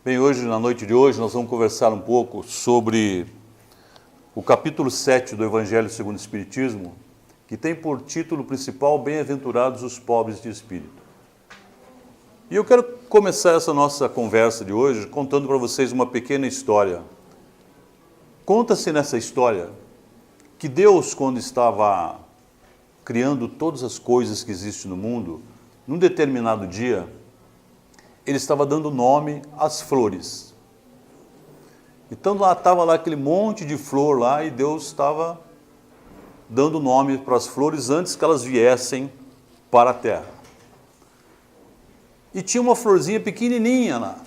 Bem, hoje, na noite de hoje, nós vamos conversar um pouco sobre o capítulo 7 do Evangelho segundo o Espiritismo, que tem por título principal Bem-aventurados os pobres de espírito. E eu quero começar essa nossa conversa de hoje contando para vocês uma pequena história. Conta-se nessa história que Deus, quando estava criando todas as coisas que existem no mundo, num determinado dia, ele estava dando nome às flores. Então estava lá aquele monte de flor lá e Deus estava dando nome para as flores antes que elas viessem para a terra. E tinha uma florzinha pequenininha lá.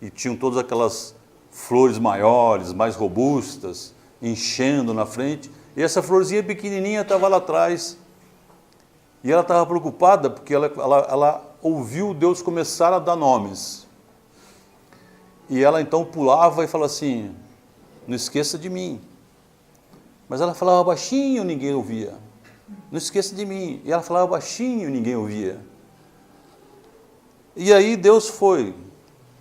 E tinham todas aquelas flores maiores, mais robustas, enchendo na frente. E essa florzinha pequenininha estava lá atrás. E ela estava preocupada porque ela ouviu Deus começar a dar nomes. E ela então pulava e falava assim, não esqueça de mim. Mas ela falava baixinho, ninguém ouvia. Não esqueça de mim. E ela falava baixinho, ninguém ouvia. E aí Deus foi,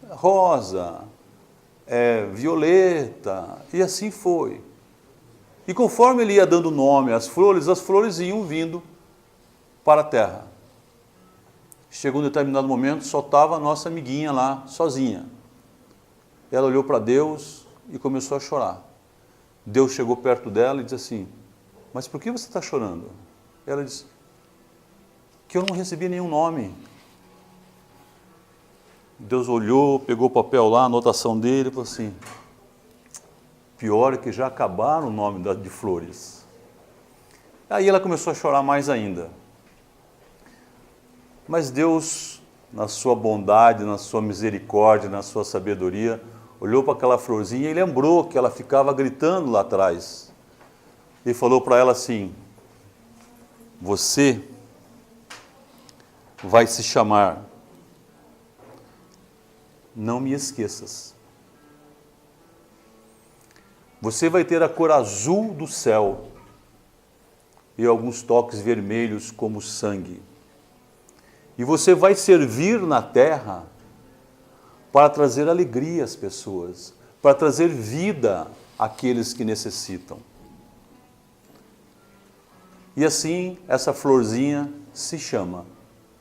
rosa, violeta, e assim foi. E conforme ele ia dando nome às flores iam vindo para a terra. Chegou um determinado momento, só estava a nossa amiguinha lá, sozinha. Ela olhou para Deus e começou a chorar. Deus chegou perto dela e disse assim, mas por que você está chorando? Ela disse, que eu não recebi nenhum nome. Deus olhou, pegou o papel lá, a anotação dele, e falou assim, pior é que já acabaram o nome de flores. Aí ela começou a chorar mais ainda. Mas Deus, na sua bondade, na sua misericórdia, na sua sabedoria, olhou para aquela florzinha e lembrou que ela ficava gritando lá atrás. E falou para ela assim, você vai se chamar Não Me Esqueças. Você vai ter a cor azul do céu e alguns toques vermelhos como sangue. E você vai servir na terra para trazer alegria às pessoas, para trazer vida àqueles que necessitam. E assim, essa florzinha se chama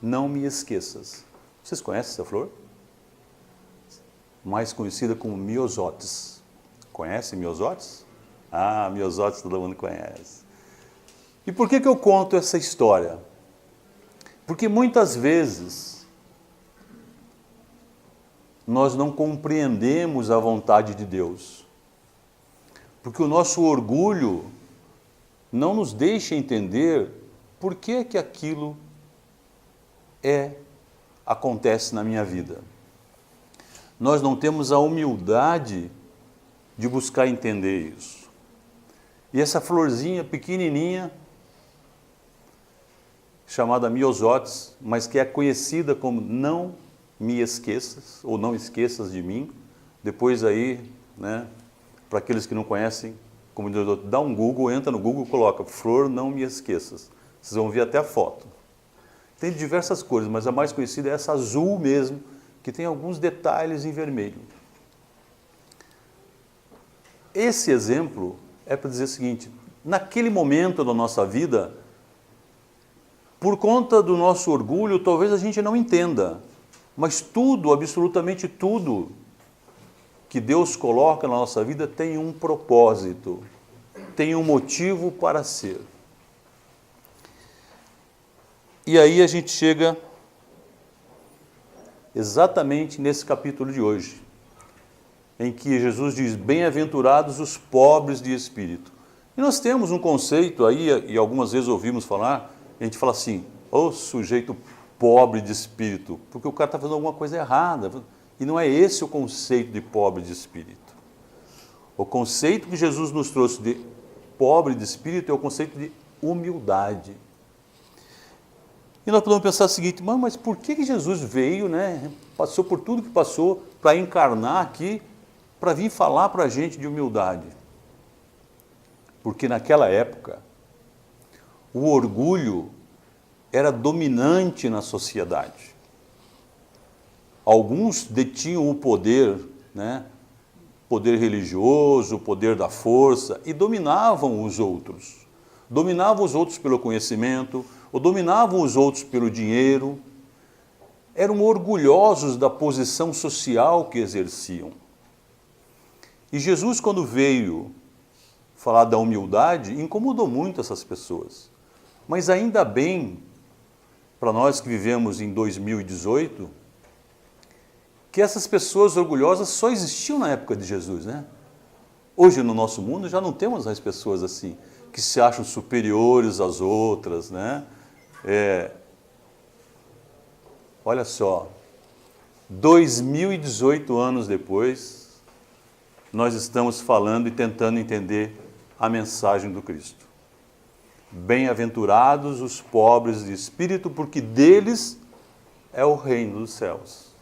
Não Me Esqueças. Vocês conhecem essa flor? Mais conhecida como miosótis. Conhecem miosótis? Ah, miosótis todo mundo conhece. E por que eu conto essa história? Porque muitas vezes nós não compreendemos a vontade de Deus. Porque o nosso orgulho não nos deixa entender por que aquilo acontece na minha vida. Nós não temos a humildade de buscar entender isso. E essa florzinha pequenininha, chamada miosótis, mas que é conhecida como Não Me Esqueças, ou Não Esqueças de Mim. Depois aí, para aqueles que não conhecem, como diz o doutor, dá um Google, entra no Google e coloca Flor Não Me Esqueças. Vocês vão ver até a foto. Tem diversas cores, mas a mais conhecida é essa azul mesmo, que tem alguns detalhes em vermelho. Esse exemplo é para dizer o seguinte, naquele momento da nossa vida, por conta do nosso orgulho, talvez a gente não entenda, mas tudo, absolutamente tudo, que Deus coloca na nossa vida tem um propósito, tem um motivo para ser. E aí a gente chega exatamente nesse capítulo de hoje, em que Jesus diz, bem-aventurados os pobres de espírito. E nós temos um conceito aí, e algumas vezes ouvimos falar, a gente fala assim, ô sujeito pobre de espírito, porque o cara está fazendo alguma coisa errada. E não é esse o conceito de pobre de espírito. O conceito que Jesus nos trouxe de pobre de espírito é o conceito de humildade. E nós podemos pensar o seguinte, mas por que Jesus veio, passou por tudo que passou para encarnar aqui, para vir falar para a gente de humildade? Porque naquela época, o orgulho era dominante na sociedade. Alguns detinham o poder, né? Poder religioso, o poder da força, e dominavam os outros. Dominavam os outros pelo conhecimento, ou dominavam os outros pelo dinheiro. Eram orgulhosos da posição social que exerciam. E Jesus, quando veio falar da humildade, incomodou muito essas pessoas. Mas ainda bem, para nós que vivemos em 2018, que essas pessoas orgulhosas só existiam na época de Jesus, né? Hoje, no nosso mundo, já não temos mais pessoas assim, que se acham superiores às outras, né? Olha só, 2018 anos depois, nós estamos falando e tentando entender a mensagem do Cristo. Bem-aventurados os pobres de espírito, porque deles é o reino dos céus.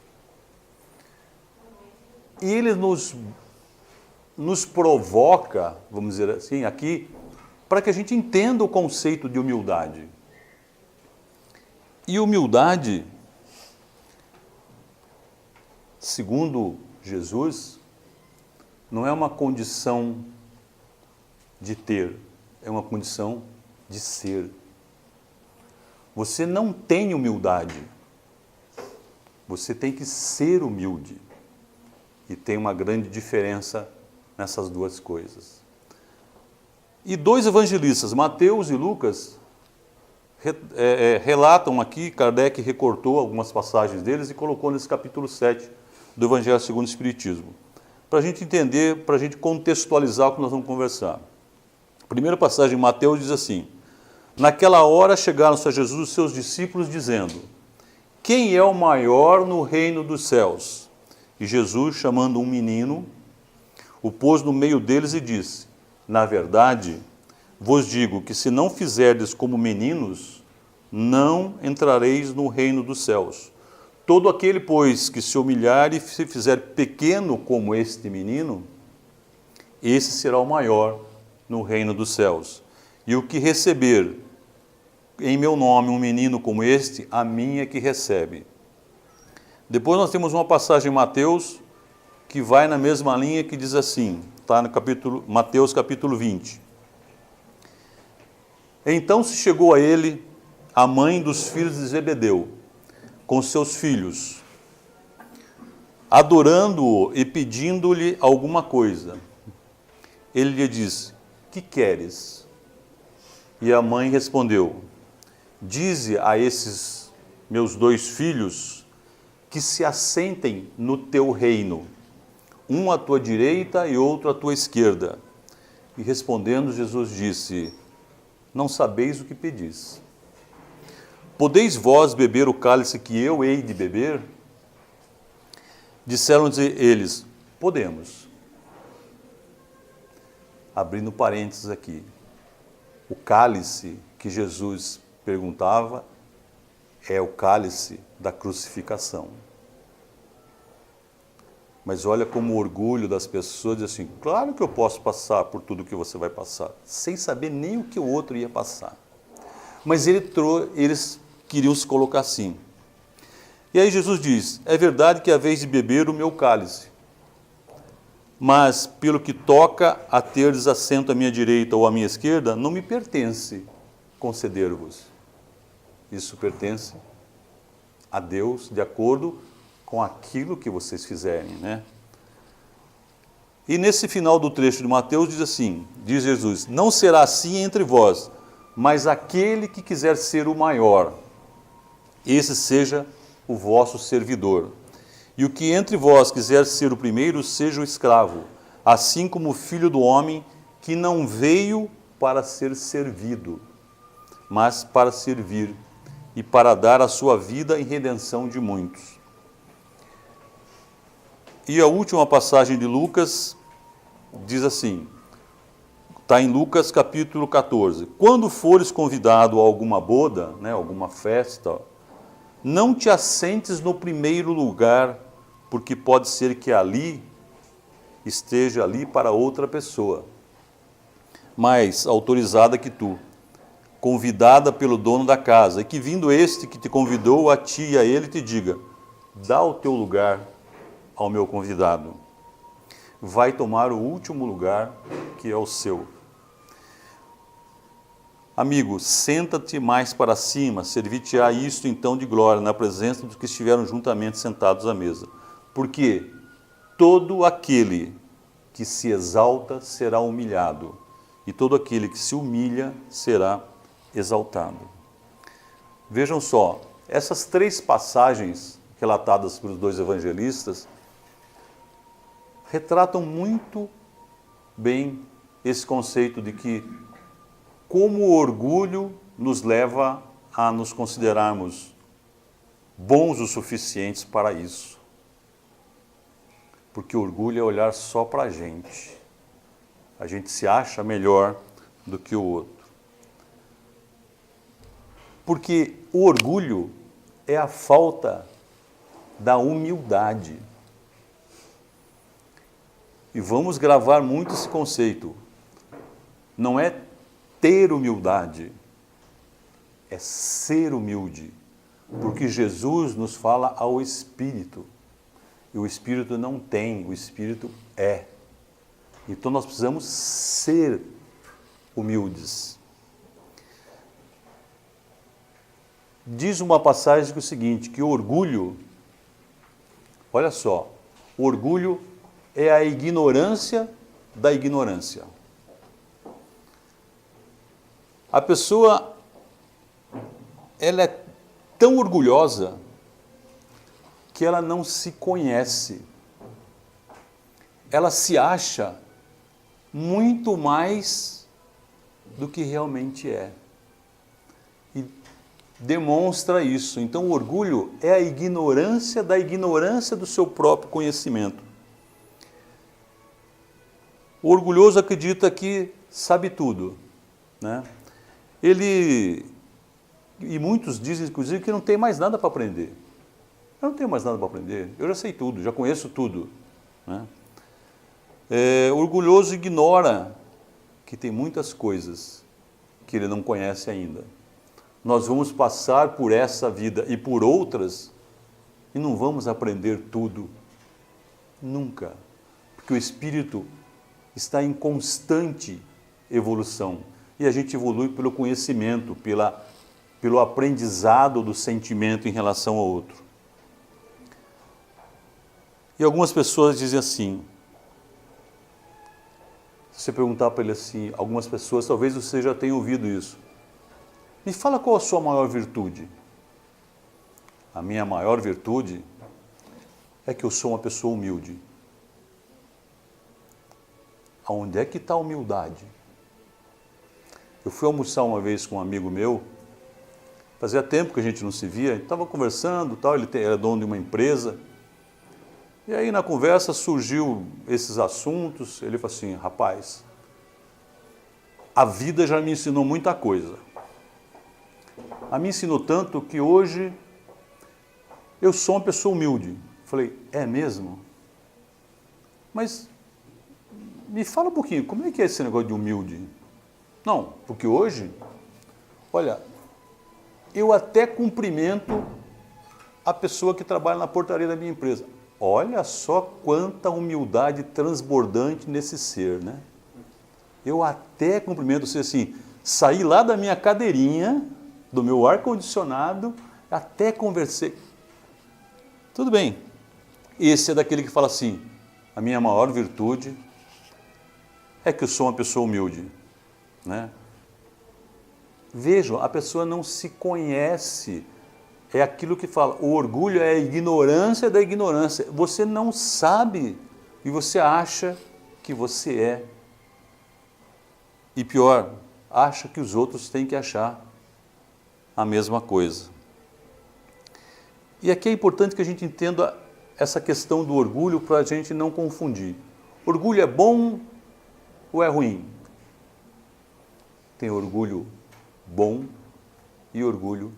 E ele nos provoca, vamos dizer assim, aqui, para que a gente entenda o conceito de humildade. E humildade, segundo Jesus, não é uma condição de ter, é uma condição de ser. Você não tem humildade, você tem que ser humilde. E tem uma grande diferença nessas duas coisas. E dois evangelistas, Mateus e Lucas, relatam aqui, Kardec recortou algumas passagens deles e colocou nesse capítulo 7 do Evangelho segundo o Espiritismo. Para a gente entender, para a gente contextualizar o que nós vamos conversar. A primeira passagem de Mateus diz assim: naquela hora chegaram-se a Jesus os seus discípulos dizendo: quem é o maior no reino dos céus? E Jesus, chamando um menino, o pôs no meio deles e disse: na verdade, vos digo que se não fizerdes como meninos, não entrareis no reino dos céus. Todo aquele, pois, que se humilhar e se fizer pequeno como este menino, esse será o maior no reino dos céus. E o que receber em meu nome um menino como este, a mim é que recebe. Depois nós temos uma passagem em Mateus que vai na mesma linha, que diz assim, está no Mateus capítulo 20. Então se chegou a ele a mãe dos filhos de Zebedeu, com seus filhos, adorando-o e pedindo-lhe alguma coisa. Ele lhe disse: que queres? E a mãe respondeu: dize a esses meus dois filhos que se assentem no teu reino, um à tua direita e outro à tua esquerda. E respondendo, Jesus disse: não sabeis o que pedis. Podeis vós beber o cálice que eu hei de beber? Disseram-lhe eles: podemos. Abrindo parênteses aqui, o cálice que Jesus perguntava é o cálice da crucificação. Mas olha como o orgulho das pessoas diz assim: claro que eu posso passar por tudo que você vai passar, sem saber nem o que o outro ia passar. Mas eles queriam se colocar assim. E aí Jesus diz: é verdade que haveis de beber o meu cálice, mas pelo que toca a terdes assento à minha direita ou à minha esquerda, não me pertence conceder-vos. Isso pertence a Deus, de acordo com aquilo que vocês fizerem, né? E nesse final do trecho de Mateus diz assim, diz Jesus: não será assim entre vós, mas aquele que quiser ser o maior, esse seja o vosso servidor. E o que entre vós quiser ser o primeiro, seja o escravo, assim como o Filho do Homem, que não veio para ser servido, mas para servir, e para dar a sua vida em redenção de muitos. E a última passagem de Lucas diz assim, está em Lucas capítulo 14. Quando fores convidado a alguma boda, né, alguma festa, não te assentes no primeiro lugar, porque pode ser que ali esteja ali para outra pessoa, mais autorizada que tu, convidada pelo dono da casa, e que vindo este que te convidou a ti e a ele te diga: dá o teu lugar ao meu convidado. Vai tomar o último lugar, que é o seu. Amigo, senta-te mais para cima, servir-te-á isto então de glória, na presença dos que estiveram juntamente sentados à mesa. Porque todo aquele que se exalta será humilhado, e todo aquele que se humilha será exaltado. Vejam só, essas três passagens relatadas pelos dois evangelistas retratam muito bem esse conceito de que como o orgulho nos leva a nos considerarmos bons o suficientes para isso. Porque o orgulho é olhar só para a gente. A gente se acha melhor do que o outro. Porque o orgulho é a falta da humildade. E vamos gravar muito esse conceito. Não é ter humildade, é ser humilde. Porque Jesus nos fala ao Espírito. E o Espírito não tem, o Espírito é. Então nós precisamos ser humildes. Diz uma passagem que é o seguinte, que o orgulho, olha só, o orgulho é a ignorância da ignorância. A pessoa, ela é tão orgulhosa que ela não se conhece. Ela se acha muito mais do que realmente é. E demonstra isso. Então, o orgulho é a ignorância da ignorância do seu próprio conhecimento. O orgulhoso acredita que sabe tudo, né? E muitos dizem, inclusive, que não tem mais nada para aprender. Eu não tenho mais nada para aprender, eu já sei tudo, já conheço tudo, né? O orgulhoso ignora que tem muitas coisas que ele não conhece ainda. Nós vamos passar por essa vida e por outras e não vamos aprender tudo, nunca. Porque o Espírito está em constante evolução. E a gente evolui pelo conhecimento, pelo aprendizado do sentimento em relação ao outro. E algumas pessoas dizem assim, se você perguntar para ele assim, algumas pessoas, talvez você já tenha ouvido isso. Me fala qual a sua maior virtude. A minha maior virtude é que eu sou uma pessoa humilde. Aonde é que está a humildade? Eu fui almoçar uma vez com um amigo meu, fazia tempo que a gente não se via, a gente estava conversando, tal, ele era dono de uma empresa, e aí na conversa surgiu esses assuntos, ele falou assim, rapaz, a vida já me ensinou muita coisa. A me ensinou tanto que hoje eu sou uma pessoa humilde. Falei, é mesmo? Mas me fala um pouquinho, como é que é esse negócio de humilde? Não, porque hoje, olha, eu até cumprimento a pessoa que trabalha na portaria da minha empresa. Olha só quanta humildade transbordante nesse ser, né? Eu até cumprimento, você assim, saí lá da minha cadeirinha, do meu ar-condicionado, até conversei. Tudo bem. Esse é daquele que fala assim, a minha maior virtude é que eu sou uma pessoa humilde, né? Vejam, a pessoa não se conhece. É aquilo que fala, o orgulho é a ignorância da ignorância. Você não sabe e você acha que você é. E pior, acha que os outros têm que achar a mesma coisa. E aqui é importante que a gente entenda essa questão do orgulho para a gente não confundir. Orgulho é bom ou é ruim? Tem orgulho bom e orgulho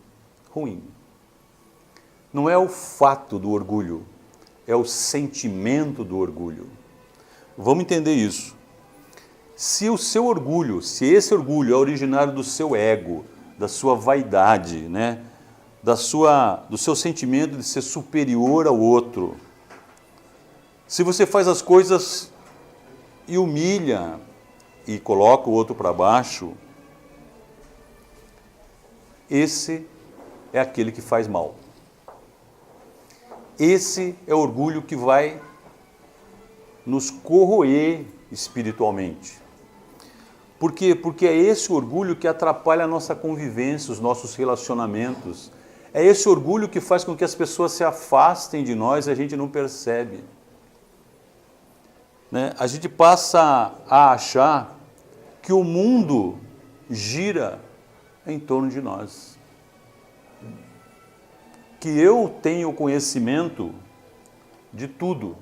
ruim. Não é o fato do orgulho, é o sentimento do orgulho. Vamos entender isso. Se o seu orgulho, se esse orgulho é originário do seu ego, da sua vaidade, né? do seu sentimento de ser superior ao outro. Se você faz as coisas e humilha e coloca o outro para baixo, esse é aquele que faz mal. Esse é o orgulho que vai nos corroer espiritualmente. Por quê? Porque é esse orgulho que atrapalha a nossa convivência, os nossos relacionamentos. É esse orgulho que faz com que as pessoas se afastem de nós e a gente não percebe. Né? A gente passa a achar que o mundo gira em torno de nós. Que eu tenho conhecimento de tudo.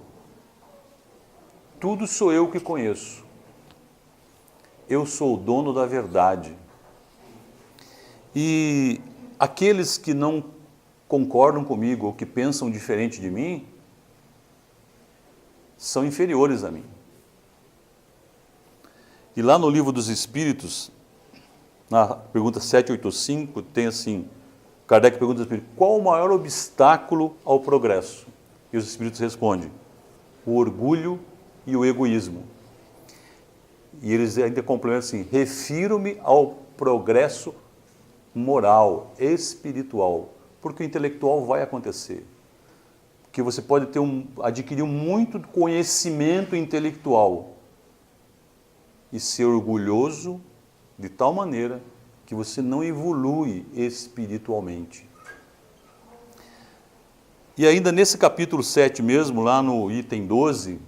Tudo sou eu que conheço. Eu sou o dono da verdade. E aqueles que não concordam comigo ou que pensam diferente de mim, são inferiores a mim. E lá no Livro dos Espíritos, na pergunta 785, tem assim, Kardec pergunta aos espíritos, qual o maior obstáculo ao progresso? E os espíritos respondem, o orgulho e o egoísmo. E eles ainda complementam assim, refiro-me ao progresso moral, espiritual, porque o intelectual vai acontecer. Porque você pode adquirir muito conhecimento intelectual e ser orgulhoso de tal maneira que você não evolui espiritualmente. E ainda nesse capítulo 7 mesmo, lá no item 12,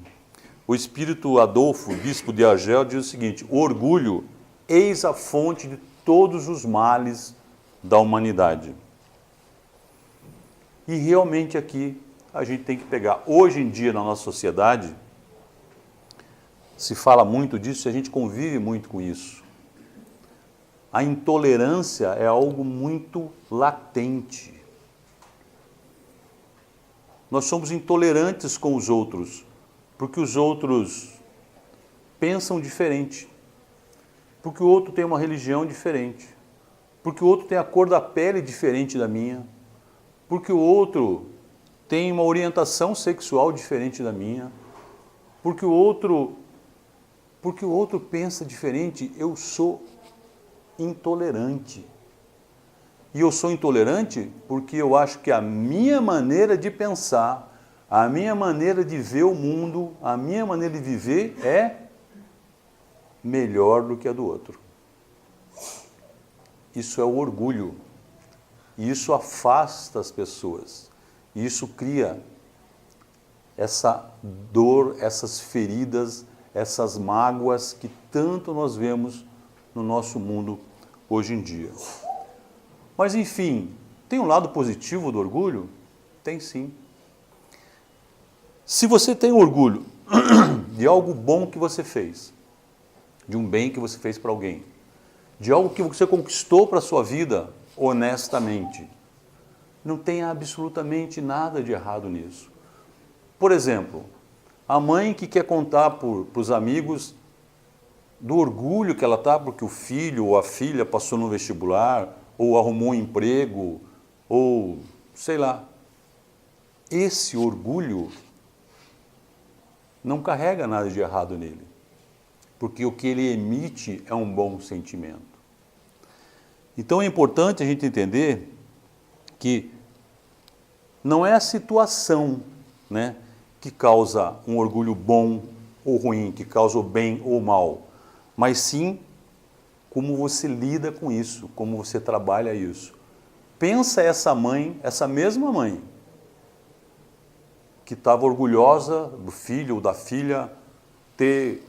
o espírito Adolfo, bispo de Argel, diz o seguinte, o orgulho, eis a fonte de todos os males da humanidade. E realmente aqui a gente tem que pegar. Hoje em dia na nossa sociedade, se fala muito disso e a gente convive muito com isso. A intolerância é algo muito latente. Nós somos intolerantes com os outros, porque os outros pensam diferente, porque o outro tem uma religião diferente, porque o outro tem a cor da pele diferente da minha, porque o outro tem uma orientação sexual diferente da minha, porque o outro pensa diferente, eu sou intolerante. E eu sou intolerante porque eu acho que a minha maneira de pensar, a minha maneira de ver o mundo, a minha maneira de viver é melhor do que a do outro. Isso é o orgulho. E isso afasta as pessoas. E isso cria essa dor, essas feridas, essas mágoas que tanto nós vemos no nosso mundo hoje em dia. Mas enfim, tem um lado positivo do orgulho? Tem sim. Se você tem orgulho de algo bom que você fez, de um bem que você fez para alguém, de algo que você conquistou para a sua vida honestamente, não tem absolutamente nada de errado nisso. Por exemplo, a mãe que quer contar para os amigos do orgulho que ela está porque o filho ou a filha passou no vestibular, ou arrumou um emprego, ou sei lá. Esse orgulho não carrega nada de errado nele, porque o que ele emite é um bom sentimento. Então é importante a gente entender que não é a situação, né, que causa um orgulho bom ou ruim, que causa o bem ou mal, mas sim como você lida com isso, como você trabalha isso. Pensa essa mãe, essa mesma mãe, que estava orgulhosa do filho ou da filha ter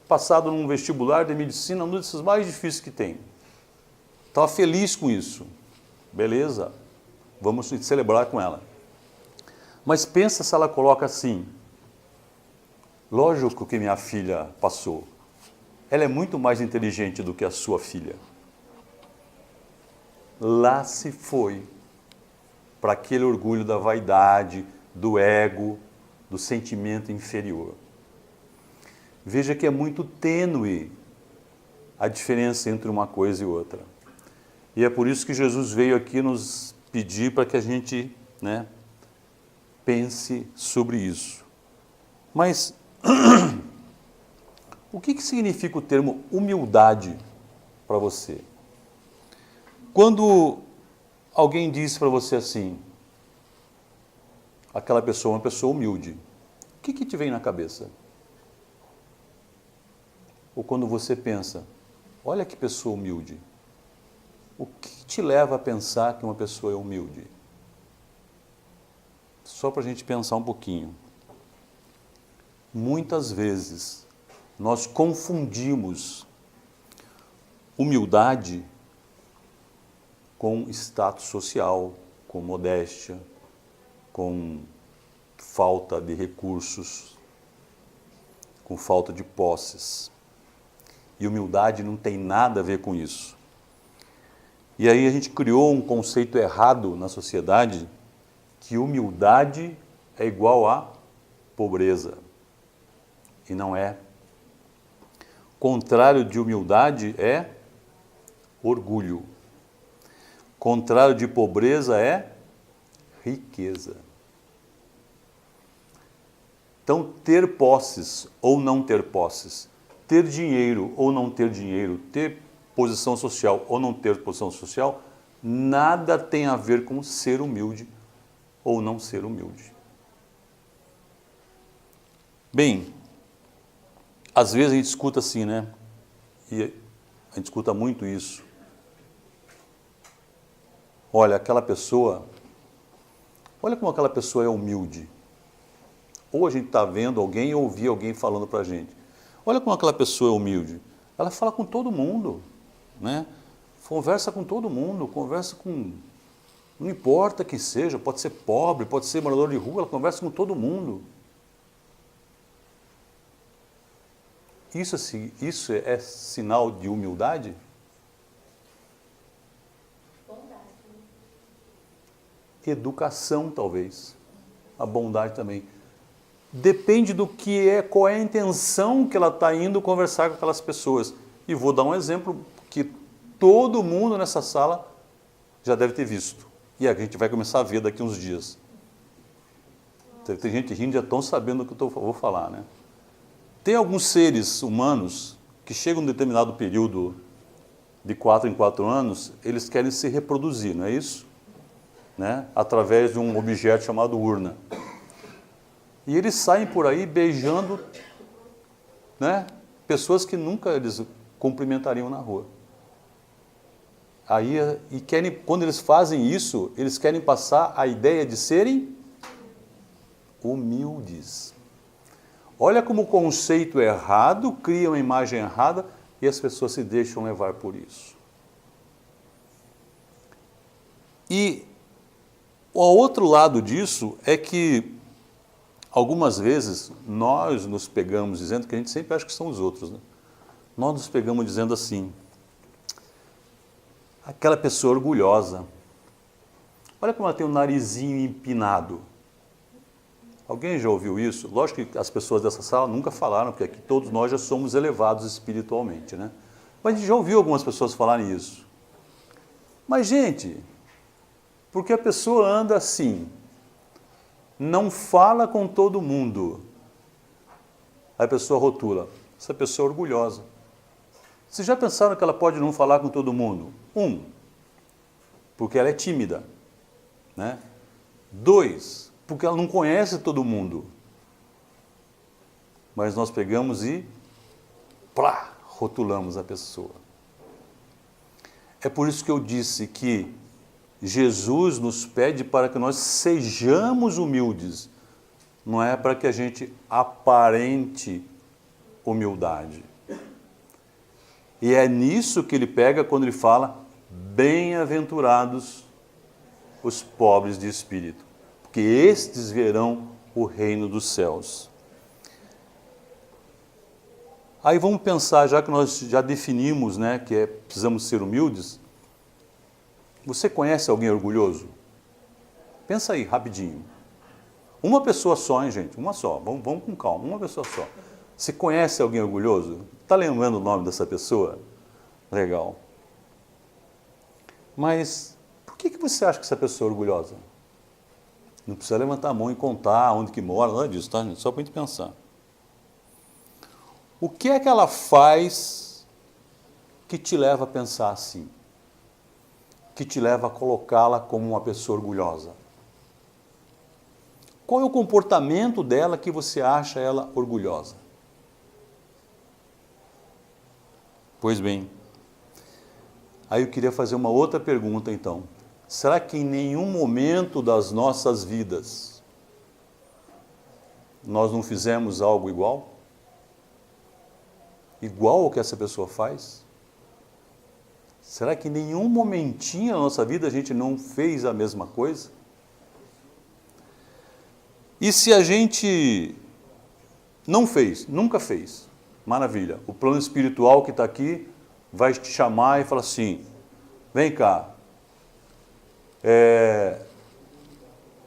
passado num vestibular de medicina, um desses mais difíceis que tem. Estava feliz com isso. Beleza, vamos celebrar com ela. Mas pensa se ela coloca assim, lógico que minha filha passou. Ela é muito mais inteligente do que a sua filha. Lá se foi para aquele orgulho da vaidade, do ego, do sentimento inferior. Veja que é muito tênue a diferença entre uma coisa e outra. E é por isso que Jesus veio aqui nos pedir para que a gente, né, pense sobre isso. Mas o que significa o termo humildade para você? Quando alguém diz para você assim, aquela pessoa é uma pessoa humilde, o que te vem na cabeça? Ou quando você pensa, olha que pessoa humilde, o que te leva a pensar que uma pessoa é humilde? Só para a gente pensar um pouquinho. Muitas vezes nós confundimos humildade com status social, com modéstia, com falta de recursos, com falta de posses. E humildade não tem nada a ver com isso. E aí a gente criou um conceito errado na sociedade, que humildade é igual a pobreza. E não é. Contrário de humildade é orgulho. Contrário de pobreza é riqueza. Então, ter posses ou não ter posses, ter dinheiro ou não ter dinheiro, ter posição social ou não ter posição social, nada tem a ver com ser humilde ou não ser humilde. Bem, às vezes a gente escuta assim, né? E a gente escuta muito isso. Olha, olha como aquela pessoa é humilde. Ou a gente está vendo alguém ou ouvir alguém falando para a gente. Olha como aquela pessoa é humilde. Ela fala com todo mundo, né? Conversa com todo mundo, conversa com... Não importa quem seja, pode ser pobre, pode ser morador de rua, ela conversa com todo mundo. Isso é sinal de humildade? Educação, talvez. A bondade também. Depende do que é, qual é a intenção que ela está indo conversar com aquelas pessoas. E vou dar um exemplo que todo mundo nessa sala já deve ter visto. E a gente vai começar a ver daqui uns dias. Tem gente rindo, já estão sabendo do que eu vou falar, né? Tem alguns seres humanos que chegam em um determinado período de 4 em 4 anos, eles querem se reproduzir, não é isso? Né? Através de um objeto chamado urna. E eles saem por aí beijando, né, pessoas que nunca eles cumprimentariam na rua. Aí, quando eles fazem isso, eles querem passar a ideia de serem humildes. Olha como o conceito errado cria uma imagem errada e as pessoas se deixam levar por isso. E o outro lado disso é que algumas vezes nós nos pegamos dizendo, que a gente sempre acha que são os outros, né? Nós nos pegamos dizendo assim, aquela pessoa orgulhosa, olha como ela tem o narizinho empinado. Alguém já ouviu isso? Lógico que as pessoas dessa sala nunca falaram, porque aqui todos nós já somos elevados espiritualmente, né? Mas a gente já ouviu algumas pessoas falarem isso. Mas, gente, porque a pessoa anda assim, não fala com todo mundo, aí a pessoa rotula, essa pessoa é orgulhosa. Vocês já pensaram que ela pode não falar com todo mundo? 1, porque ela é tímida, né? 2, porque ela não conhece todo mundo. Mas nós pegamos e rotulamos a pessoa. É por isso que eu disse que Jesus nos pede para que nós sejamos humildes. Não é para que a gente aparente humildade. E é nisso que ele pega quando ele fala, bem-aventurados os pobres de espírito, porque estes verão o reino dos céus. Aí vamos pensar, já que nós já definimos, né, que precisamos ser humildes, você conhece alguém orgulhoso? Pensa aí, rapidinho. Uma pessoa só, hein, gente? Uma só. Vamos com calma, uma pessoa só. Você conhece alguém orgulhoso? Está lembrando o nome dessa pessoa? Legal. Mas por que você acha que essa pessoa é orgulhosa? Não precisa levantar a mão e contar onde que mora, nada disso, tá, gente? Só para a gente pensar. O que é que ela faz que te leva a pensar assim? Que te leva a colocá-la como uma pessoa orgulhosa? Qual é o comportamento dela que você acha ela orgulhosa? Pois bem, aí eu queria fazer uma outra pergunta então. Será que em nenhum momento das nossas vidas nós não fizemos algo igual? Igual ao que essa pessoa faz? Será que em nenhum momentinho da nossa vida a gente não fez a mesma coisa? E se a gente não fez, nunca fez, maravilha, o plano espiritual que está aqui vai te chamar e falar assim, vem cá,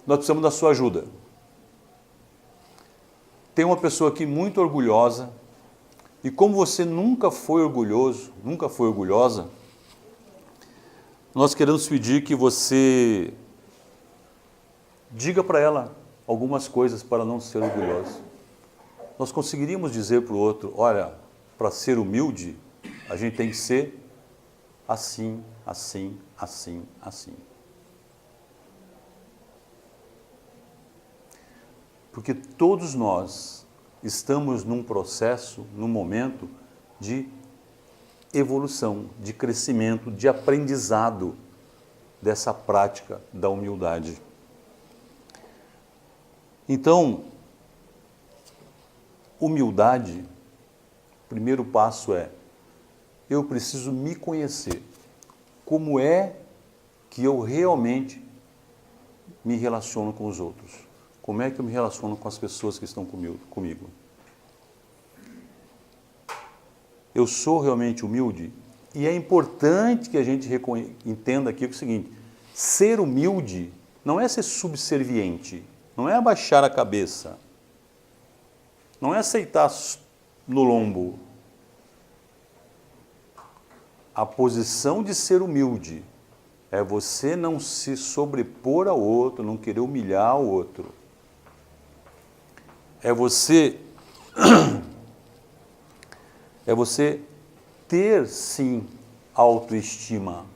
nós precisamos da sua ajuda. Tem uma pessoa aqui muito orgulhosa, e como você nunca foi orgulhoso, nunca foi orgulhosa, nós queremos pedir que você diga para ela algumas coisas para não ser orgulhoso. Nós conseguiríamos dizer para o outro, olha, para ser humilde, a gente tem que ser assim, assim, assim, assim. Porque todos nós estamos num processo, num momento de evolução, de crescimento, de aprendizado dessa prática da humildade. Então, humildade, o primeiro passo é, eu preciso me conhecer. Como é que eu realmente me relaciono com os outros? Como é que eu me relaciono com as pessoas que estão comigo? Eu sou realmente humilde? E é importante que a gente entenda aqui o seguinte, ser humilde não é ser subserviente, não é abaixar a cabeça, não é aceitar no lombo. A posição de ser humilde é você não se sobrepor ao outro, não querer humilhar o outro. É você ter, sim, autoestima.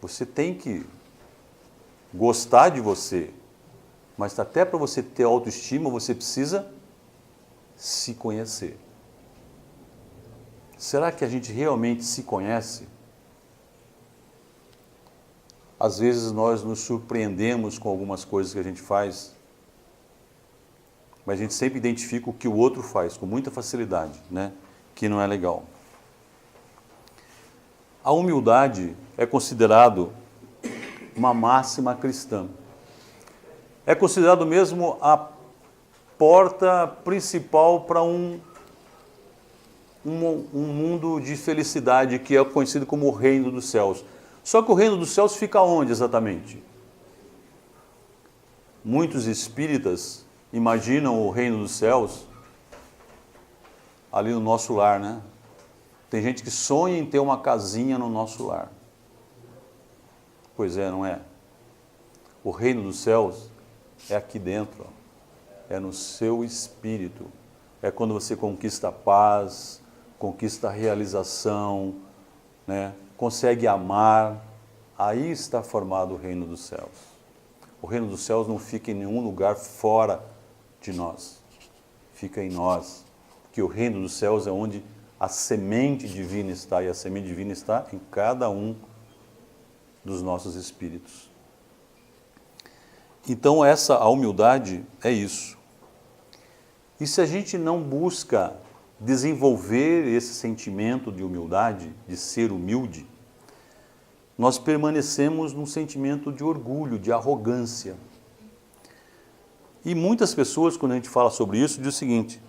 Você tem que gostar de você, mas até para você ter autoestima, você precisa se conhecer. Será que a gente realmente se conhece? Às vezes nós nos surpreendemos com algumas coisas que a gente faz, mas a gente sempre identifica o que o outro faz, com muita facilidade, né? Que não é legal. A humildade é considerado uma máxima cristã. É considerado mesmo a porta principal para um mundo de felicidade que é conhecido como o reino dos céus. Só que o reino dos céus fica onde exatamente? Muitos espíritas imaginam o reino dos céus ali no nosso lar, né? Tem gente que sonha em ter uma casinha no nosso lar. Pois é, não é? O reino dos céus é aqui dentro, ó. É no seu espírito. É quando você conquista a paz, conquista a realização, né? Consegue amar. Aí está formado o reino dos céus. O reino dos céus não fica em nenhum lugar fora de nós. Fica em nós. Porque o reino dos céus é onde a semente divina está, e a semente divina está em cada um dos nossos espíritos. Então a humildade é isso. E se a gente não busca desenvolver esse sentimento de humildade, de ser humilde, nós permanecemos num sentimento de orgulho, de arrogância. E muitas pessoas, quando a gente fala sobre isso, dizem o seguinte,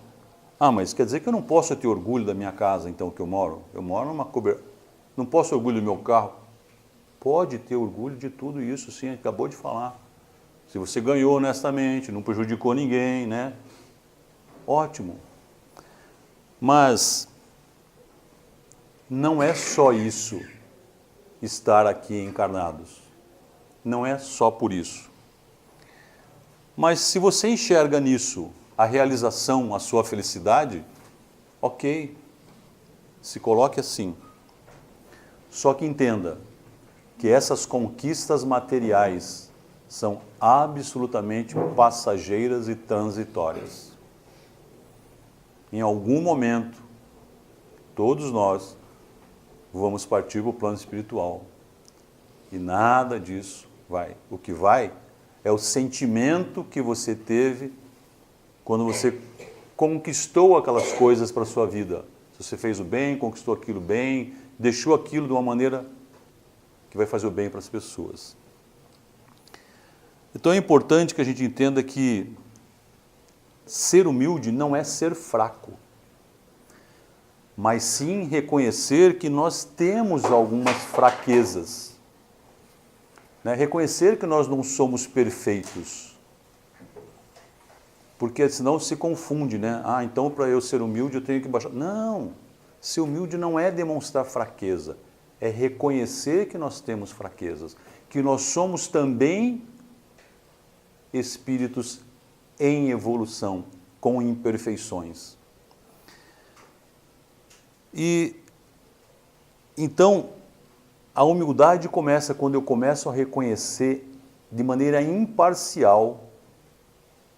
mas quer dizer que eu não posso ter orgulho da minha casa, então, que eu moro? Eu moro numa cobertura. Não posso ter orgulho do meu carro? Pode ter orgulho de tudo isso, sim, a gente acabou de falar. Se você ganhou honestamente, não prejudicou ninguém, né? Ótimo. Mas não é só isso estar aqui encarnados. Não é só por isso. Mas se você enxerga nisso a realização, a sua felicidade, ok, se coloque assim. Só que entenda que essas conquistas materiais são absolutamente passageiras e transitórias. Em algum momento, todos nós vamos partir para o plano espiritual. E nada disso vai. O que vai é o sentimento que você teve quando você conquistou aquelas coisas para a sua vida. Se você fez o bem, conquistou aquilo bem, deixou aquilo de uma maneira que vai fazer o bem para as pessoas. Então é importante que a gente entenda que ser humilde não é ser fraco, mas sim reconhecer que nós temos algumas fraquezas. Reconhecer que nós não somos perfeitos. Porque senão se confunde, né? Então para eu ser humilde eu tenho que baixar. Não! Ser humilde não é demonstrar fraqueza, é reconhecer que nós temos fraquezas, que nós somos também espíritos em evolução, com imperfeições. E então a humildade começa quando eu começo a reconhecer de maneira imparcial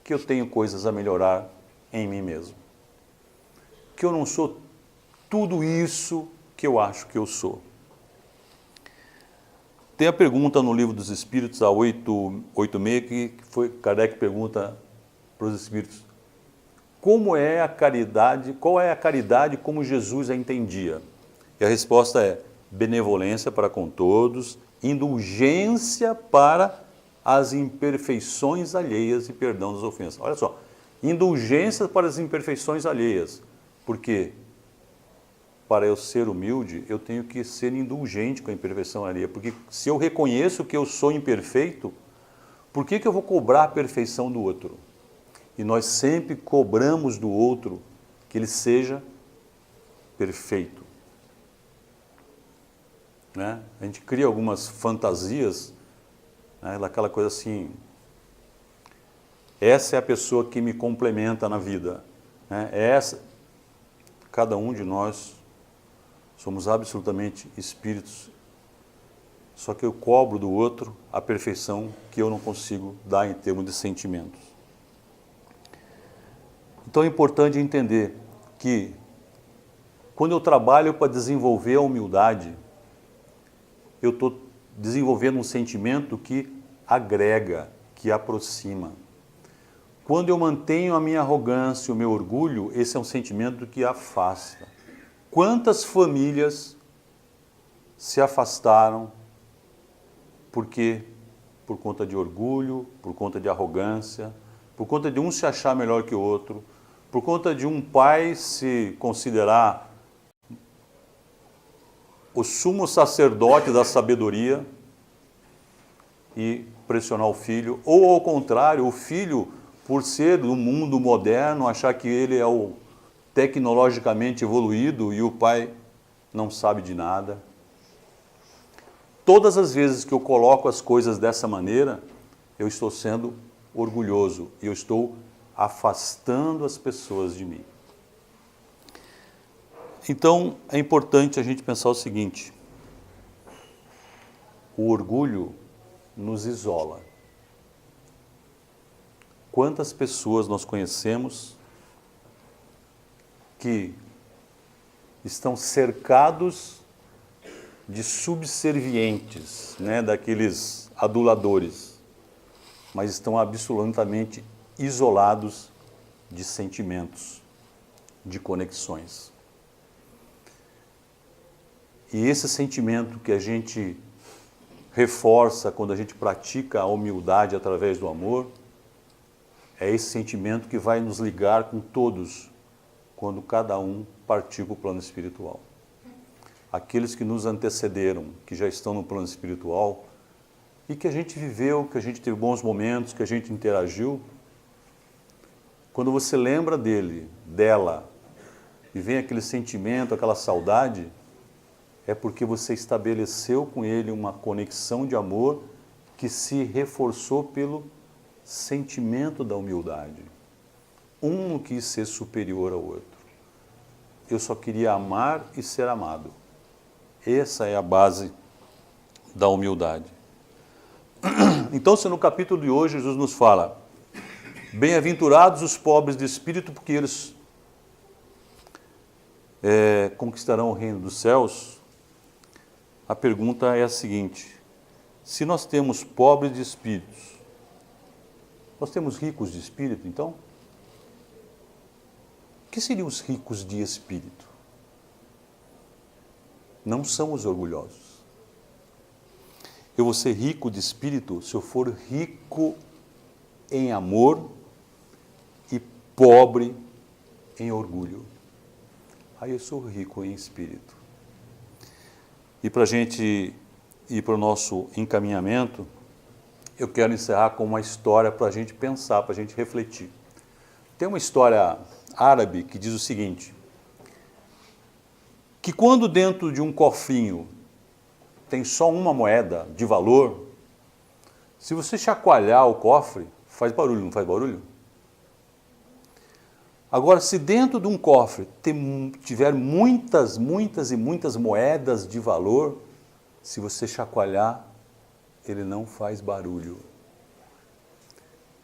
que eu tenho coisas a melhorar em mim mesmo. Que eu não sou tudo isso que eu acho que eu sou. Tem a pergunta no Livro dos Espíritos, a 886, que foi Kardec pergunta para os Espíritos: como é a caridade, qual é a caridade como Jesus a entendia? E a resposta é: benevolência para com todos, indulgência para as imperfeições alheias e perdão das ofensas. Olha só, indulgência para as imperfeições alheias. Por quê? Para eu ser humilde, eu tenho que ser indulgente com a imperfeição alheia. Porque se eu reconheço que eu sou imperfeito, por que eu vou cobrar a perfeição do outro? E nós sempre cobramos do outro que ele seja perfeito. A gente cria algumas fantasias, daquela coisa assim: essa é a pessoa que me complementa na vida. Cada um de nós somos absolutamente espíritos, só que eu cobro do outro a perfeição que eu não consigo dar em termos de sentimentos. Então é importante entender que quando eu trabalho para desenvolver a humildade, eu estou desenvolvendo um sentimento que agrega, que aproxima. Quando eu mantenho a minha arrogância, o meu orgulho, esse é um sentimento que afasta. Quantas famílias se afastaram porque por conta de orgulho, por conta de arrogância, por conta de um se achar melhor que o outro, por conta de um pai se considerar o sumo sacerdote da sabedoria e pressionar o filho, ou ao contrário, o filho, por ser do mundo moderno, achar que ele é o tecnologicamente evoluído e o pai não sabe de nada. Todas as vezes que eu coloco as coisas dessa maneira, eu estou sendo orgulhoso e eu estou afastando as pessoas de mim. Então, é importante a gente pensar o seguinte: o orgulho nos isola. Quantas pessoas nós conhecemos que estão cercados de subservientes, daqueles aduladores, mas estão absolutamente isolados de sentimentos, de conexões. E esse sentimento que a gente reforça quando a gente pratica a humildade através do amor, é esse sentimento que vai nos ligar com todos quando cada um partir para o plano espiritual. Aqueles que nos antecederam, que já estão no plano espiritual e que a gente viveu, que a gente teve bons momentos, que a gente interagiu, quando você lembra dele, dela, e vem aquele sentimento, aquela saudade, é porque você estabeleceu com ele uma conexão de amor que se reforçou pelo sentimento da humildade. Um não quis ser superior ao outro. Eu só queria amar e ser amado. Essa é a base da humildade. Então, se no capítulo de hoje Jesus nos fala: bem-aventurados os pobres de espírito, porque eles conquistarão o reino dos céus, a pergunta é a seguinte: se nós temos pobres de espíritos, nós temos ricos de espírito, então? O que seriam os ricos de espírito? Não são os orgulhosos. Eu vou ser rico de espírito se eu for rico em amor e pobre em orgulho. Aí eu sou rico em espírito. E para a gente ir para o nosso encaminhamento, eu quero encerrar com uma história para a gente pensar, para a gente refletir. Tem uma história árabe que diz o seguinte: que quando dentro de um cofrinho tem só uma moeda de valor, se você chacoalhar o cofre, faz barulho, não faz barulho? Agora, se dentro de um cofre tiver muitas e muitas moedas de valor, se você chacoalhar, ele não faz barulho.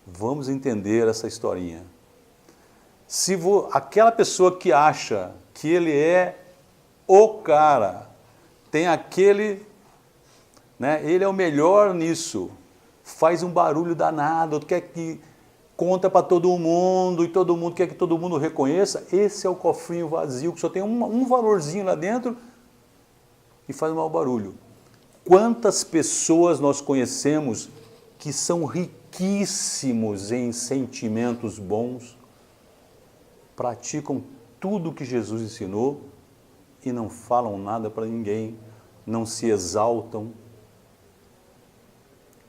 Vamos entender essa historinha. Se aquela pessoa que acha que ele é o cara, tem aquele, ele é o melhor nisso, faz um barulho danado, quer que conta para todo mundo e todo mundo quer que todo mundo reconheça, esse é o cofrinho vazio que só tem um valorzinho lá dentro e faz um mau barulho. Quantas pessoas nós conhecemos que são riquíssimos em sentimentos bons, praticam tudo o que Jesus ensinou e não falam nada para ninguém, não se exaltam.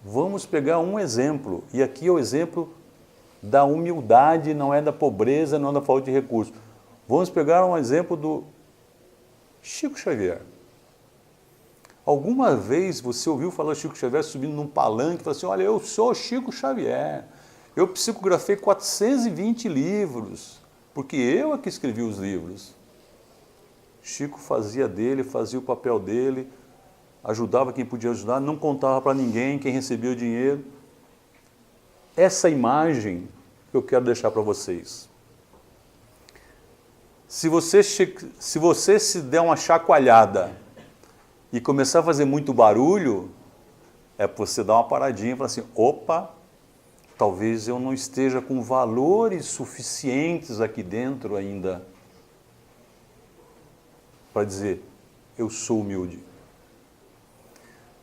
Vamos pegar um exemplo, e aqui é o exemplo da humildade, não é da pobreza, não é da falta de recursos. Vamos pegar um exemplo do Chico Xavier. Alguma vez você ouviu falar de Chico Xavier subindo num palanque e falou assim: olha, eu sou Chico Xavier, eu psicografei 420 livros, porque eu é que escrevi os livros. Chico fazia dele, fazia o papel dele, ajudava quem podia ajudar, não contava para ninguém quem recebia o dinheiro. Essa imagem que eu quero deixar para vocês. Se você se der uma chacoalhada e começar a fazer muito barulho, é para você dar uma paradinha e falar assim: opa, talvez eu não esteja com valores suficientes aqui dentro ainda para dizer, eu sou humilde.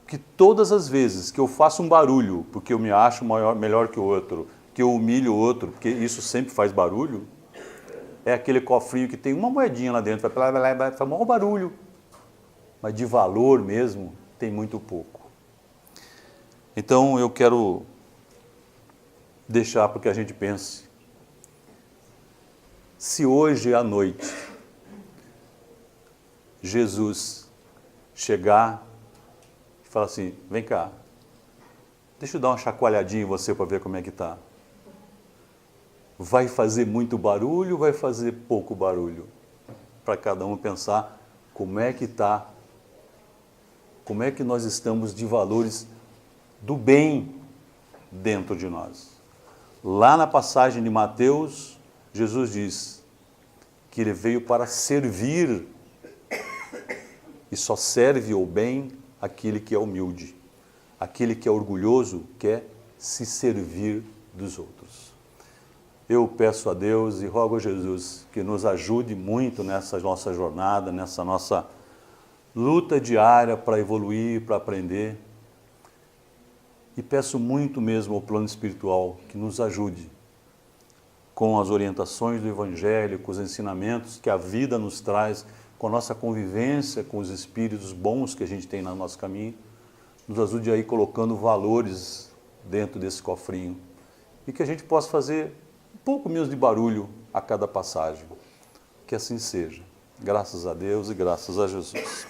Que todas as vezes que eu faço um barulho, porque eu me acho melhor que o outro, que eu humilho o outro, porque isso sempre faz barulho, é aquele cofrinho que tem uma moedinha lá dentro, faz maior barulho, mas de valor mesmo tem muito pouco. Então eu quero deixar para que a gente pense. Se hoje à noite Jesus chegar e falar assim: vem cá, deixa eu dar uma chacoalhadinha em você para ver como é que está. Vai fazer muito barulho ou vai fazer pouco barulho? Para cada um pensar como é que está, como é que nós estamos de valores do bem dentro de nós. Lá na passagem de Mateus, Jesus diz que ele veio para servir, e só serve o bem aquele que é humilde. Aquele que é orgulhoso quer se servir dos outros. Eu peço a Deus e rogo a Jesus que nos ajude muito nessa nossa jornada, nessa nossa luta diária para evoluir, para aprender. E peço muito mesmo ao plano espiritual que nos ajude com as orientações do Evangelho, com os ensinamentos que a vida nos traz, com a nossa convivência com os espíritos bons que a gente tem no nosso caminho, nos ajude aí colocando valores dentro desse cofrinho e que a gente possa fazer um pouco menos de barulho a cada passagem. Que assim seja. Graças a Deus e graças a Jesus.